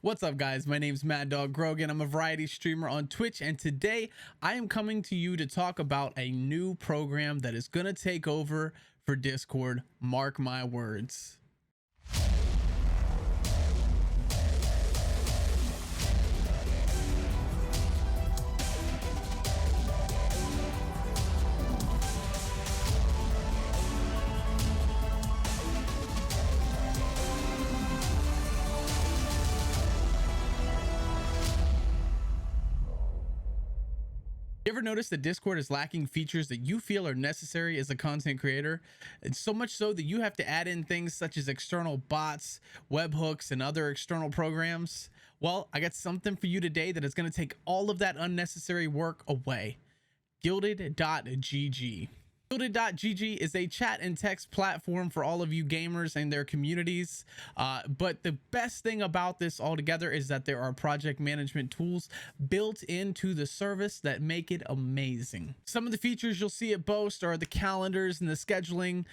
What's up, guys? My name's Mad Dog Grogan. I'm a variety streamer on Twitch, and today I am coming to you to talk about a new program that is going to take over for Discord. Mark my words. You ever notice that Discord is lacking features that you feel are necessary as a content creator? It's so much so that you have to add in things such as external bots, webhooks, and other external programs. Well, I got something for you today that is going to take all of that unnecessary work away. Gilded.gg. Gilded.gg is a chat and text platform for all of you gamers and their communities. But the best thing about this altogether is that there are project management tools built into the service that make it amazing. Some of the features you'll see it boast are the calendars and the scheduling.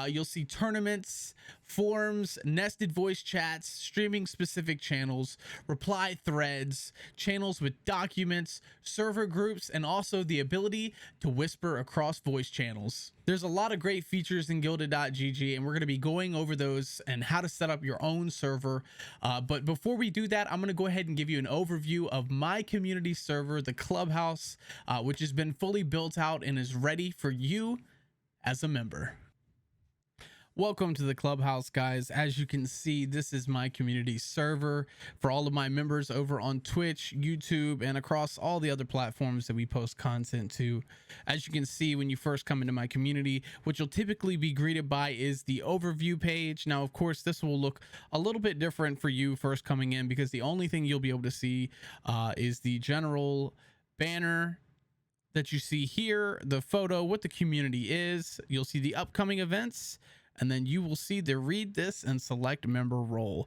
You'll see tournaments, forums, nested voice chats, streaming specific channels, reply threads, channels with documents, server groups, and also the ability to whisper across voice channels. There's a lot of great features in Gilded.gg, and we're going to be going over those and how to set up your own server. But before we do that, I'm going to go ahead and give you an overview of my community server, the Clubhouse, which has been fully built out and is ready for you as a member. Welcome to the Clubhouse, guys. As you can see, this is my community server for all of my members over on Twitch, YouTube, and across all the other platforms that we post content to. As you can see, when you first come into my community, what you'll typically be greeted by is the overview page. Now, of course, this will look a little bit different for you first coming in because the only thing you'll be able to see is the general banner that you see here, the photo, what the community is. You'll see the upcoming events, and then you will see the read this and select member role.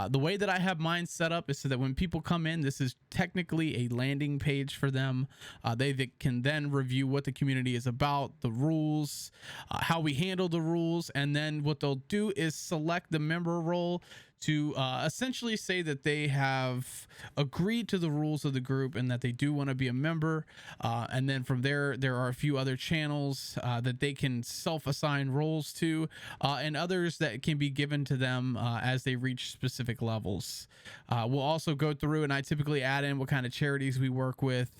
The way that I have mine set up is so that when people come in, this is technically a landing page for them. They can then review what the community is about, the rules, how we handle the rules, and then what they'll do is select the member role to essentially say that they have agreed to the rules of the group and that they do want to be a member. And then from there are a few other channels that they can self-assign roles to, and others that can be given to them as they reach specific levels. We'll also go through, and I typically add in what kind of charities we work with.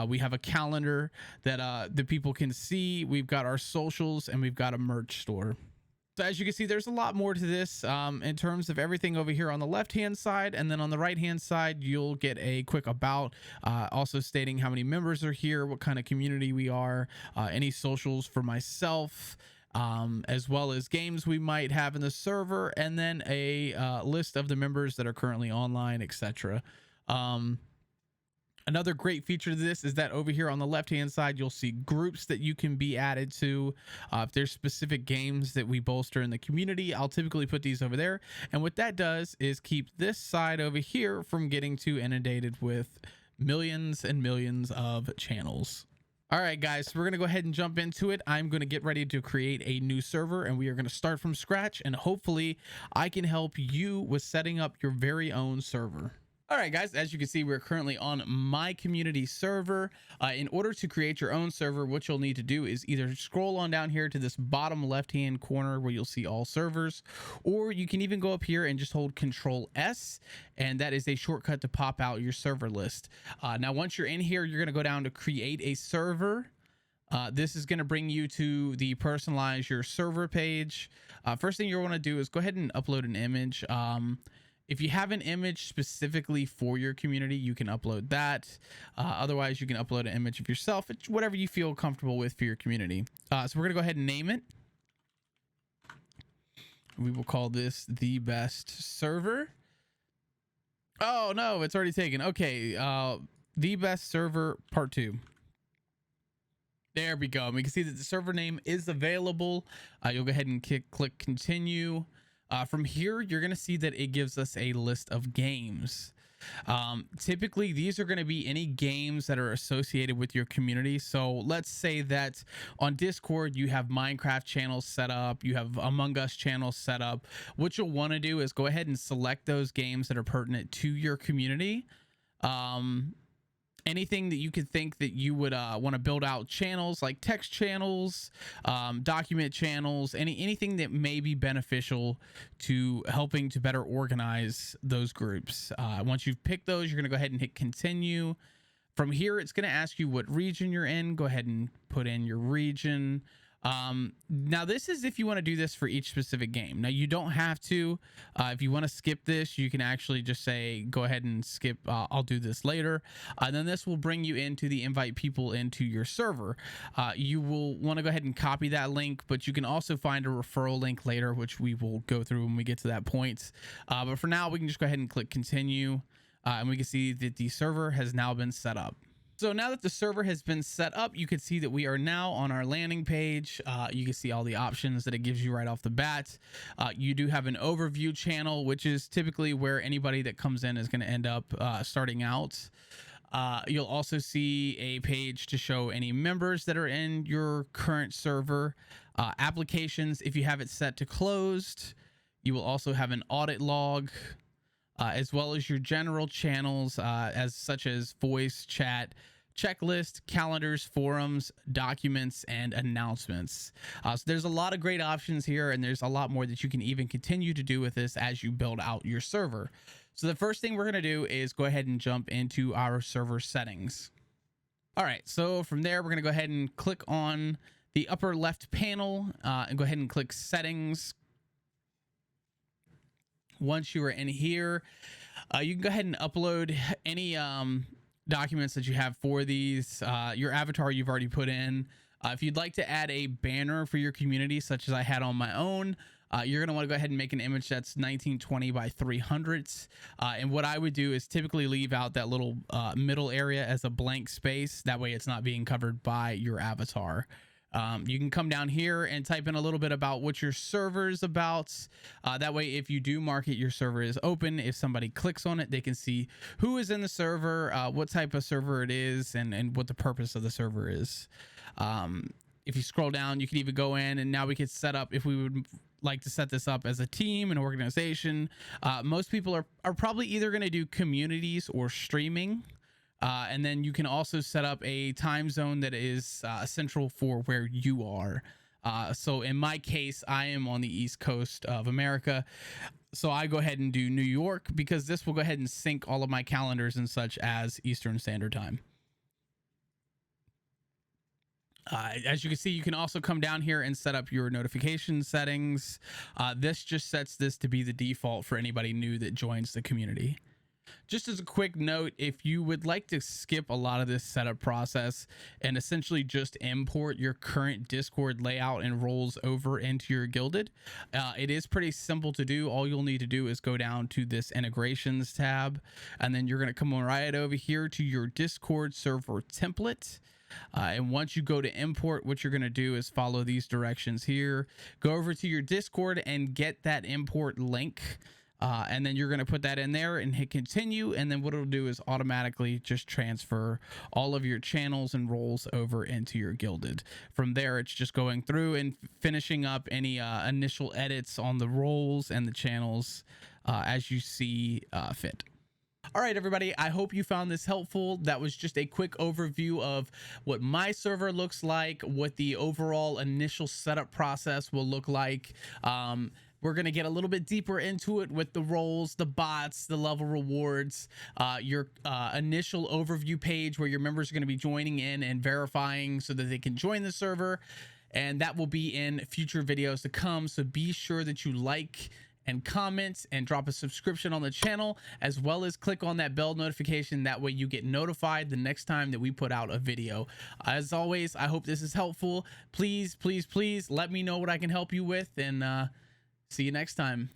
We have a calendar that the people can see. We've got our socials, and we've got a merch store. So as you can see, there's a lot more to this in terms of everything over here on the left-hand side, and then on the right-hand side, you'll get a quick about, also stating how many members are here, what kind of community we are, any socials for myself, as well as games we might have in the server, and then a list of the members that are currently online, etc. Another great feature to this is that over here on the left-hand side, you'll see groups that you can be added to. If there's specific games that we bolster in the community, I'll typically put these over there. And what that does is keep this side over here from getting too inundated with millions and millions of channels. All right, guys, so we're going to go ahead and jump into it. I'm going to get ready to create a new server, and we are going to start from scratch, and hopefully I can help you with setting up your very own server. All right, guys, as you can see, we're currently on my community server. In order to create your own server, what you'll need to do is either scroll on down here to this bottom left-hand corner where you'll see all servers, or you can even go up here and just hold Control S, and that is a shortcut to pop out your server list. Now, once you're in here, you're going to go down to create a server. This is going to bring you to the personalize your server page. First thing you want to do is go ahead and upload an image. If you have an image specifically for your community, you can upload that. Otherwise, you can upload an image of yourself. It's whatever you feel comfortable with for your community. So we're going to go ahead and name it. We will call this the best server. Oh, no, it's already taken. Okay, the best server part 2. There we go. And we can see that the server name is available. You'll go ahead and click continue. From here, you're going to see that it gives us a list of games. Typically these are going to be any games that are associated with your community. So let's say that on Discord you have Minecraft channels set up, you have Among Us channels set up. What you'll want to do is go ahead and select those games that are pertinent to your community. Anything that you could think that you would want to build out channels, like text channels, document channels, anything that may be beneficial to helping to better organize those groups. Once you've picked those, you're going to go ahead and hit continue. From here, it's going to ask you what region you're in. Go ahead and put in your region. Now this is if you want to do this for each specific game. Now you don't have to. If you want to skip this, you can actually just say go ahead and skip, I'll do this later, and then this will bring you into the invite people into your server. You will want to go ahead and copy that link, but you can also find a referral link later, which we will go through when we get to that point. But for now, we can just go ahead and click continue, and we can see that the server has now been set up. So now that the server has been set up, you can see that we are now on our landing page. You can see all the options that it gives you right off the bat. You do have an overview channel, which is typically where anybody that comes in is going to end up starting out. You'll also see a page to show any members that are in your current server. Applications, if you have it set to closed. You will also have an audit log, as well as your general channels, as such as voice, chat, checklist, calendars, forums, documents, and announcements. So there's a lot of great options here, and there's a lot more that you can even continue to do with this as you build out your server. So the first thing we're going to do is go ahead and jump into our server settings. All right, so from there, we're going to go ahead and click on the upper left panel and go ahead and click settings. Once you are in here, you can go ahead and upload any documents that you have for these. Your avatar you've already put in. If you'd like to add a banner for your community, such as I had on my own, you're going to want to go ahead and make an image that's 1920 by 300. And what I would do is typically leave out that little middle area as a blank space. That way it's not being covered by your avatar. You can come down here and type in a little bit about what your server is about. That way, if you do mark it, your server is open. If somebody clicks on it, they can see who is in the server, what type of server it is, and what the purpose of the server is. If you scroll down, you can even go in, and now we can set up, if we would like to set this up as a team, an organization. Most people are probably either going to do communities or streaming. And then you can also set up a time zone that is central for where you are. So in my case, I am on the East Coast of America. So I go ahead and do New York, because this will go ahead and sync all of my calendars and such as Eastern Standard Time. As you can see, you can also come down here and set up your notification settings. This just sets this to be the default for anybody new that joins the community. Just as a quick note, if you would like to skip a lot of this setup process and essentially just import your current Discord layout and roles over into your Guilded, it is pretty simple to do. All you'll need to do is go down to this integrations tab, and then you're going to come right over here to your Discord server template. And once you go to import, what you're going to do is follow these directions here. Go over to your Discord and get that import link. And then you're going to put that in there and hit continue. And then what it'll do is automatically just transfer all of your channels and roles over into your Guilded. From there, it's just going through and finishing up any initial edits on the roles and the channels as you see fit. All right, everybody, I hope you found this helpful. That was just a quick overview of what my server looks like, what the overall initial setup process will look like. We're going to get a little bit deeper into it with the roles, the bots, the level rewards, your initial overview page where your members are going to be joining in and verifying so that they can join the server. And that will be in future videos to come. So be sure that you like and comment and drop a subscription on the channel, as well as click on that bell notification. That way you get notified the next time that we put out a video. As always, I hope this is helpful. Please, please, please let me know what I can help you with, and see you next time.